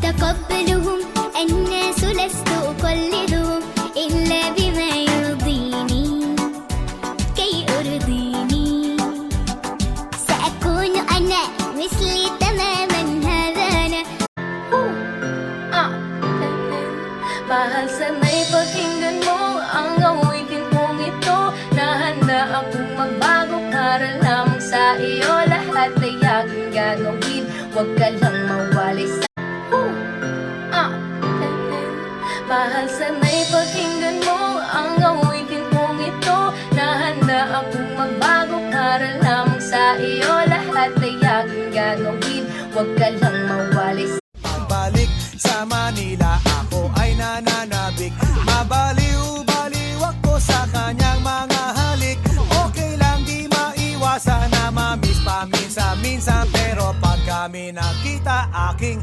أتقبلهم الناس لست أقلدهم إلا بما يرضيني كي أرضيني سأكون أنا مثلي تماما هذا أنا. Mahal, sana'y pakinggan mo ang awitin kong ito. Nahanda akong magbago para lamang sa iyo. Lahat ay aking gagawin, huwag ka lang mawali sa Mahal, sana'y pakinggan mo ang awitin kong ito. Nahanda akong magbago para lamang sa iyo. Lahat ay aking gagawin, huwag ka lang mawali sa Balik sa Manila, ako ay nananabik. Mabaliw-baliw ako sa kanyang mga halik. Okay lang, di maiwasan na mamiss paminsan-minsan. Pero pag kami nakita, aking